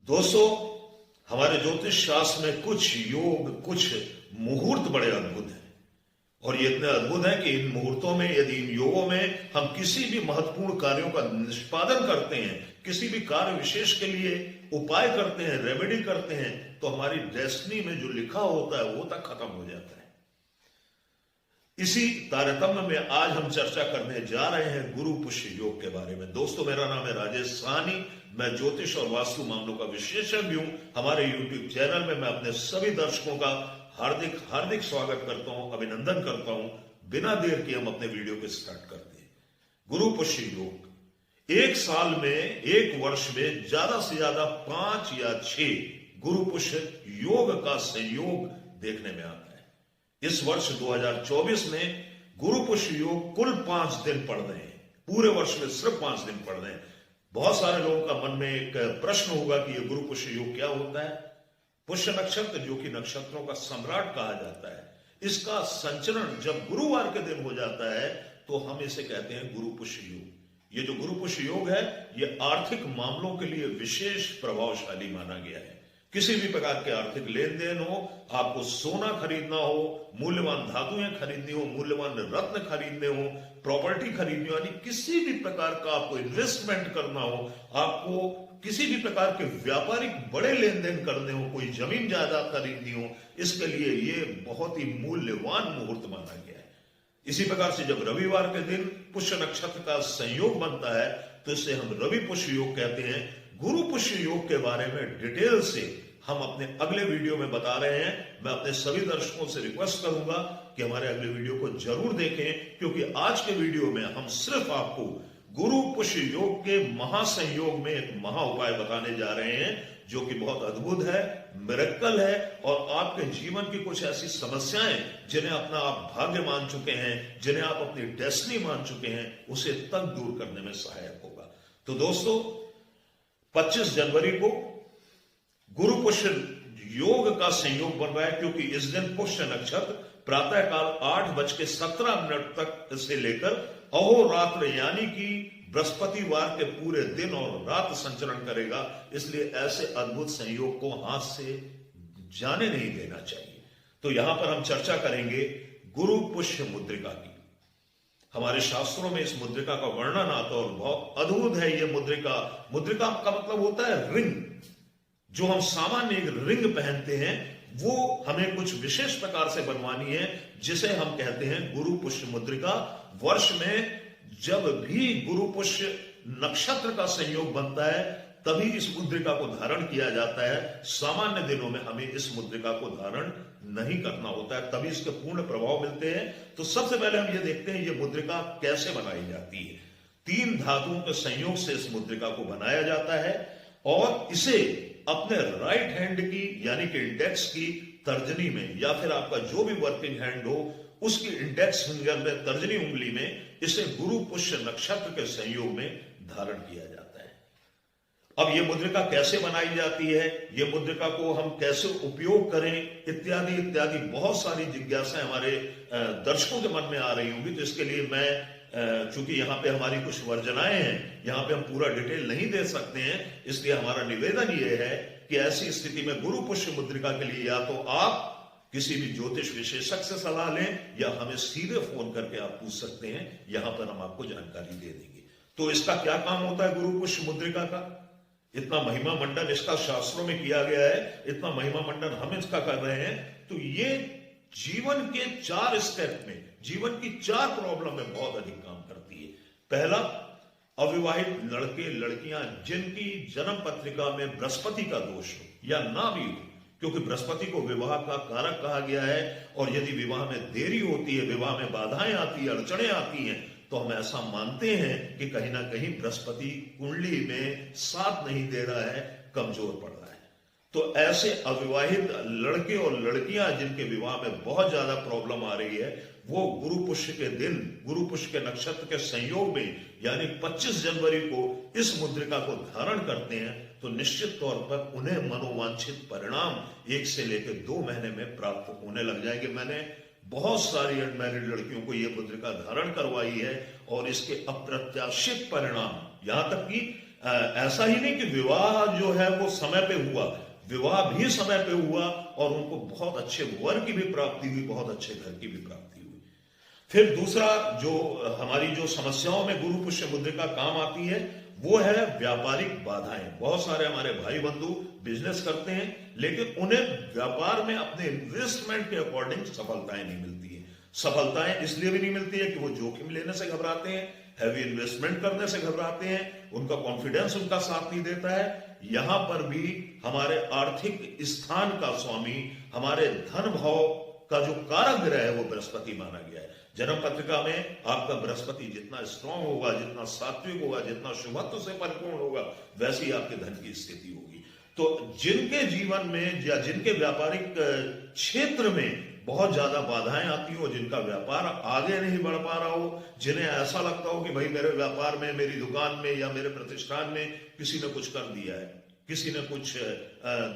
दोस्तों, हमारे ज्योतिष शास्त्र में कुछ योग, कुछ मुहूर्त बड़े अद्भुत हैं और ये इतने अद्भुत हैं कि इन मुहूर्तों में, यदि इन योगों में हम किसी भी महत्वपूर्ण कार्यों का निष्पादन करते हैं, किसी भी कार्य विशेष के लिए उपाय करते हैं, रेमेडी करते हैं, तो हमारी डेस्टिनी में जो लिखा होता है वो तक खत्म हो जाता है। इसी तारतम्य में आज हम चर्चा करने जा रहे हैं गुरु पुष्य योग के बारे में। दोस्तों, मेरा नाम है राजेश साहनी, मैं ज्योतिष और वास्तु मामलों का विशेषज्ञ हूं। हमारे YouTube चैनल में मैं अपने सभी दर्शकों का हार्दिक हार्दिक स्वागत करता हूं, अभिनंदन करता हूं। बिना देर के हम अपने वीडियो को स्टार्ट करते हैं। गुरु पुष्य योग, एक साल में, एक वर्ष में ज्यादा से ज्यादा 5 या 6 गुरु पुष्य योग का संयोग देखने में आता है। इस वर्ष 2024 में गुरु पुष्य योग कुल 5 दिन पड़ रहे हैं। पूरे वर्ष में सिर्फ 5 दिन पड़ रहे हैं। बहुत सारे लोगों का मन में एक प्रश्न होगा कि यह गुरु पुष्य योग क्या होता है। पुष्य नक्षत्र, जो कि नक्षत्रों का सम्राट कहा जाता है, इसका संचरण जब गुरुवार के दिन हो जाता है तो हम इसे कहते हैं गुरु पुष्य योग। ये जो गुरु पुष्य योग है, ये आर्थिक मामलों के लिए विशेष प्रभावशाली माना गया है। किसी भी प्रकार के आर्थिक लेन देन हो, आपको सोना खरीदना हो, मूल्यवान धातुएं खरीदनी हो, मूल्यवान रत्न खरीदने हो, प्रॉपर्टी खरीदनी हो, यानी किसी भी प्रकार का आपको इन्वेस्टमेंट करना हो, आपको किसी भी प्रकार के व्यापारिक बड़े लेन देन करने हो, कोई जमीन जायदाद खरीदनी हो, इसके लिए ये बहुत ही मूल्यवान मुहूर्त माना गया है। इसी प्रकार से जब रविवार के दिन पुष्य नक्षत्र का संयोग बनता है तो इसे हम रवि पुष्य योग कहते हैं। गुरु पुष्य योग के बारे में डिटेल से हम अपने अगले वीडियो में बता रहे हैं। मैं अपने सभी दर्शकों से रिक्वेस्ट करूंगा कि हमारे अगले वीडियो को जरूर देखें, क्योंकि आज के वीडियो में हम सिर्फ आपको गुरु पुष्य योग के महासंयोग में एक महा उपाय बताने जा रहे हैं, जो कि बहुत अद्भुत है, मिरेकल है और आपके जीवन की कुछ ऐसी समस्याएं जिन्हें अपना आप भाग्य मान चुके हैं, जिन्हें आप अपनी डेस्टिनी मान चुके हैं, उसे तक दूर करने में सहायक होगा। तो दोस्तों, 25 जनवरी को गुरु पुष्य योग का संयोग बन रहा है, क्योंकि इस दिन पुष्य नक्षत्र प्रातःकाल 8:17 तक से लेकर अहोरात्र यानी कि बृहस्पतिवार के पूरे दिन और रात संचरण करेगा। इसलिए ऐसे अद्भुत संयोग को हाथ से जाने नहीं देना चाहिए। तो यहां पर हम चर्चा करेंगे गुरु पुष्य मुद्रिका की। हमारे शास्त्रों में इस मुद्रिका का वर्णन आता है और बहुत अद्भुत है ये मुद्रिका। मुद्रिका का मतलब होता है रिंग। जो हम सामान्य एक रिंग पहनते हैं, वो हमें कुछ विशेष प्रकार से बनवानी है, जिसे हम कहते हैं गुरु पुष्य मुद्रिका। वर्ष में जब भी गुरु पुष्य नक्षत्र का संयोग बनता है तभी इस मुद्रिका को धारण किया जाता है। सामान्य दिनों में हमें इस मुद्रिका को धारण नहीं करना होता है, तभी इसके पूर्ण प्रभाव मिलते हैं। तो सबसे पहले हम ये देखते हैं ये मुद्रिका कैसे बनाई जाती है। 3 धातुओं के संयोग से इस मुद्रिका को बनाया जाता है और इसे अपने राइट हैंड की यानी कि इंडेक्स की तर्जनी में, या फिर आपका जो भी वर्किंग हैंड हो उसकी इंडेक्स फिंगर में, तर्जनी उंगली में, इसे गुरु पुष्य नक्षत्र के संयोग में धारण किया जाता है। अब ये मुद्रिका कैसे बनाई जाती है, ये मुद्रिका को हम कैसे उपयोग करें, इत्यादि इत्यादि बहुत सारी जिज्ञासाएं हमारे दर्शकों के मन में आ रही होंगी। तो इसके लिए मैं, चूंकि यहाँ पे हमारी कुछ वर्जनाएं हैं, यहाँ पे हम पूरा डिटेल नहीं दे सकते हैं, इसलिए हमारा निवेदन ये है कि ऐसी स्थिति में गुरु पुष्य मुद्रिका के लिए या तो आप किसी भी ज्योतिष विशेषज्ञ से सलाह लें या हमें सीधे फोन करके आप पूछ सकते हैं। यहां पर हम आपको जानकारी दे देंगे। तो इसका क्या काम होता है गुरु पुष्य मुद्रिका का? इतना महिमा मंडन इसका शास्त्रों में किया गया है, इतना महिमा मंडन हम इसका कर रहे हैं। तो ये जीवन के 4 स्टेप में, जीवन की 4 प्रॉब्लम में बहुत अधिक काम करती है। पहला, अविवाहित लड़के लड़कियां जिनकी जन्म पत्रिका में बृहस्पति का दोष हो या ना भी हो, क्योंकि बृहस्पति को विवाह का कारक कहा गया है और यदि विवाह में देरी होती है, विवाह में बाधाएं आती है, अड़चने आती हैं, तो हम ऐसा मानते हैं कि कहीं ना कहीं बृहस्पति कुंडली में साथ नहीं दे रहा है, कमजोर पड़ रहा है। तो ऐसे अविवाहित लड़के और लड़कियां जिनके विवाह में बहुत ज्यादा प्रॉब्लम आ रही है, वो गुरु पुष्य के दिन, गुरु पुष्य के नक्षत्र के संयोग में यानी 25 जनवरी को इस मुद्रिका को धारण करते हैं, तो निश्चित तौर पर उन्हें मनोवांछित परिणाम 1 से लेकर 2 महीने में प्राप्त होने लग जाएंगे। मैंने बहुत सारी अनमैरिड लड़कियों को यह मुद्रिका धारण करवाई है और इसके अप्रत्याशित परिणाम, यहां तक कि ऐसा ही नहीं कि विवाह जो है वो समय पे हुआ, विवाह भी समय पे हुआ और उनको बहुत अच्छे वर की भी प्राप्ति हुई, बहुत अच्छे घर की भी प्राप्ति हुई। फिर दूसरा जो हमारी जो समस्याओं में गुरु पुष्य मुद्रिका काम आती है वो है व्यापारिक बाधाएं। बहुत सारे हमारे भाई बंधु बिजनेस करते हैं लेकिन उन्हें व्यापार में अपने इन्वेस्टमेंट के अकॉर्डिंग सफलताएं नहीं मिलती है। सफलताएं इसलिए भी नहीं मिलती है कि वो जोखिम लेने से घबराते हैं, हैवी इन्वेस्टमेंट करने से घबराते हैं, उनका कॉन्फिडेंस उनका साथ नहीं देता है। यहां पर भी हमारे आर्थिक स्थान का स्वामी, हमारे धन भाव का जो कारक ग्रह है वो बृहस्पति माना गया है। जन्म पत्रिका में आपका बृहस्पति जितना स्ट्रांग होगा, जितना सात्विक होगा, जितना शुभत्व से परिपूर्ण होगा, वैसी आपके धन की स्थिति होगी। तो जिनके जीवन में या जिनके व्यापारिक क्षेत्र में बहुत ज्यादा बाधाएं आती हो, जिनका व्यापार आगे नहीं बढ़ पा रहा हो, जिन्हें ऐसा लगता हो कि भाई मेरे व्यापार में, मेरी दुकान में या मेरे प्रतिष्ठान में किसी ने कुछ कर दिया है, किसी ने कुछ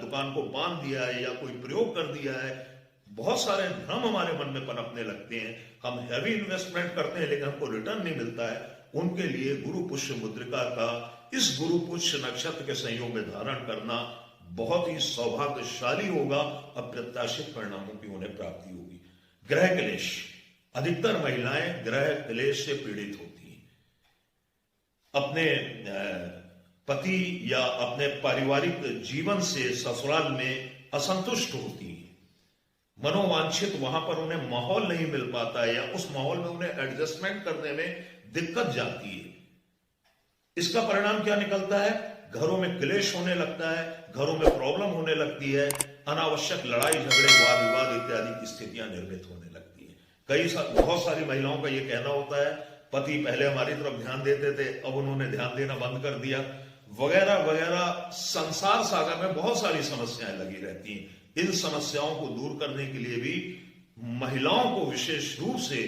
दुकान को बांध दिया है या कोई प्रयोग कर दिया है, बहुत सारे भ्रम हमारे मन में पनपने लगते हैं, हम हैवी इन्वेस्टमेंट करते हैं लेकिन हमको रिटर्न नहीं मिलता है, उनके लिए गुरु पुष्य मुद्रिका का इस गुरु पुष्य नक्षत्र के संयोग में धारण करना बहुत ही सौभाग्यशाली होगा। अप्रत्याशित परिणामों की उन्हें प्राप्ति होगी। ग्रह क्लेश, अधिकतर महिलाएं ग्रह क्लेश से पीड़ित होती हैं, अपने पति या अपने पारिवारिक जीवन से ससुराल में असंतुष्ट होती हैं, मनोवांछित वहां पर उन्हें माहौल नहीं मिल पाता है या उस माहौल में उन्हें एडजस्टमेंट करने में दिक्कत जाती है। इसका परिणाम क्या निकलता है? घरों में क्लेश होने लगता है, घरों में प्रॉब्लम होने लगती है, अनावश्यक लड़ाई झगड़े, वाद विवाद इत्यादि की स्थितियां निर्मित होने लगती है। बहुत सारी महिलाओं का यह कहना होता है पति पहले हमारी तरफ ध्यान देते थे, अब उन्होंने ध्यान देना बंद कर दिया, वगैरह वगैरह। संसार सागर में बहुत सारी समस्याएं लगी रहती हैं। इन समस्याओं को दूर करने के लिए भी महिलाओं को विशेष रूप से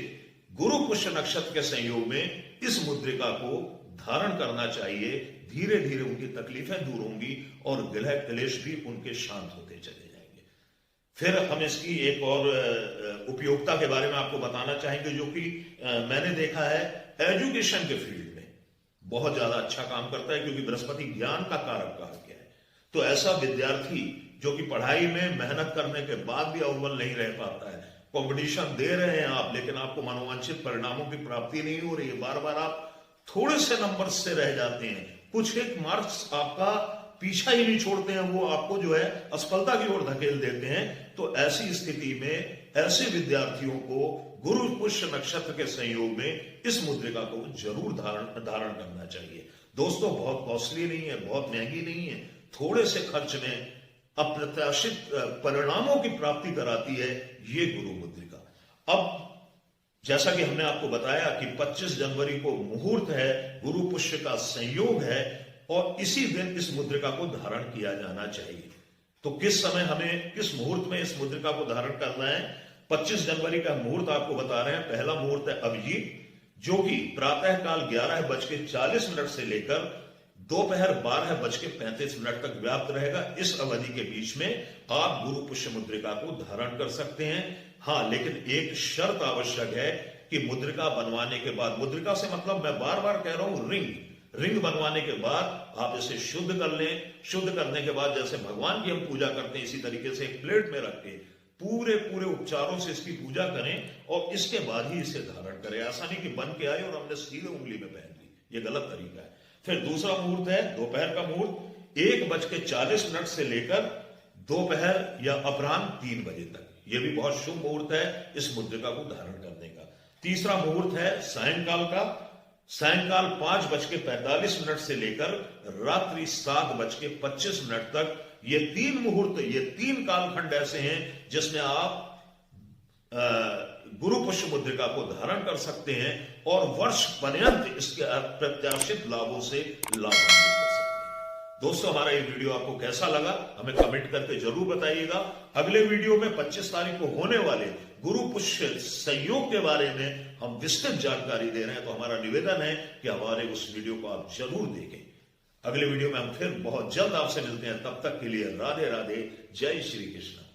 गुरु पुष्य नक्षत्र के संयोग में इस मुद्रिका को धारण करना चाहिए। धीरे धीरे उनकी तकलीफें दूर होंगी और ग्रह क्लेश भी उनके शांत होते चले जाएंगे। फिर हम इसकी एक और उपयोगिता के बारे में आपको बताना चाहेंगे जो कि मैंने देखा है एजुकेशन के फील्ड में बहुत ज्यादा अच्छा काम करता है, क्योंकि बृहस्पति ज्ञान का कारक कहा गया है। तो ऐसा विद्यार्थी जो कि पढ़ाई में मेहनत करने के बाद भी अव्वल नहीं रह पाता है, कंपटीशन दे रहे हैं आप लेकिन आपको मनोवांछित परिणामों की प्राप्ति नहीं हो रही है, बार बार आप थोड़े से नंबर से रह जाते हैं, कुछ एक मार्क्स आपका पीछा ही नहीं छोड़ते हैं, वो आपको जो है असफलता की ओर धकेल देते हैं। तो ऐसी स्थिति में ऐसे विद्यार्थियों को गुरु पुष्य नक्षत्र के संयोग में इस मुद्रिका को जरूर धारण करना चाहिए। दोस्तों बहुत कॉस्टली नहीं है, बहुत महंगी नहीं है, थोड़े से खर्च में अप्रत्याशित परिणामों की प्राप्ति कराती है ये गुरु मुद्रिका। अब जैसा कि हमने आपको बताया कि 25 जनवरी को मुहूर्त है, गुरु पुष्य का संयोग है और इसी दिन इस मुद्रिका को धारण किया जाना चाहिए। तो किस समय हमें, किस मुहूर्त में इस मुद्रिका को धारण करना है? 25 जनवरी का मुहूर्त आपको बता रहे हैं। पहला मुहूर्त है अभिजीत, जो कि प्रातः काल 11:40 से लेकर दोपहर 12:35 तक व्याप्त रहेगा। इस अवधि के बीच में आप गुरु पुष्य मुद्रिका को धारण कर सकते हैं। हाँ, लेकिन एक शर्त आवश्यक है कि मुद्रिका बनवाने के बाद, मुद्रिका से मतलब मैं बार बार कह रहा हूं रिंग बनवाने के बाद आप इसे शुद्ध कर लें। शुद्ध करने के बाद जैसे भगवान की हम पूजा करते हैं इसी तरीके से एक प्लेट में रख के पूरे उपचारों से इसकी पूजा करें और इसके बाद ही इसे धारण करें। ऐसा नहीं कि बन के आए और हमने सीधे उंगली में पहन ली, ये गलत तरीका है। फिर दूसरा मुहूर्त है दोपहर का मुहूर्त, 1:40 से लेकर दोपहर या अपराह्न 3 बजे तक। यह भी बहुत शुभ मुहूर्त है इस मुद्रिका को धारण करने का। तीसरा मुहूर्त है सायंकाल का, सायंकाल 5:45 से लेकर रात्रि 7:25 तक। ये 3 मुहूर्त, ये 3 कालखंड ऐसे हैं जिसमें आप गुरु पुष्य मुद्रिका को धारण कर सकते हैं और वर्ष पर्यंत इसके अप्रत्याशित लाभों से लाभान्वित हो सकते हैं। दोस्तों हमारा ये वीडियो आपको कैसा लगा हमें कमेंट करके जरूर बताइएगा। अगले वीडियो में 25 तारीख को होने वाले गुरु पुष्य संयोग के बारे में हम विस्तृत जानकारी दे रहे हैं, तो हमारा निवेदन है कि हमारे उस वीडियो को आप जरूर देखें। अगले वीडियो में हम फिर बहुत जल्द आपसे मिलते हैं, तब तक के लिए राधे राधे, जय श्री कृष्ण।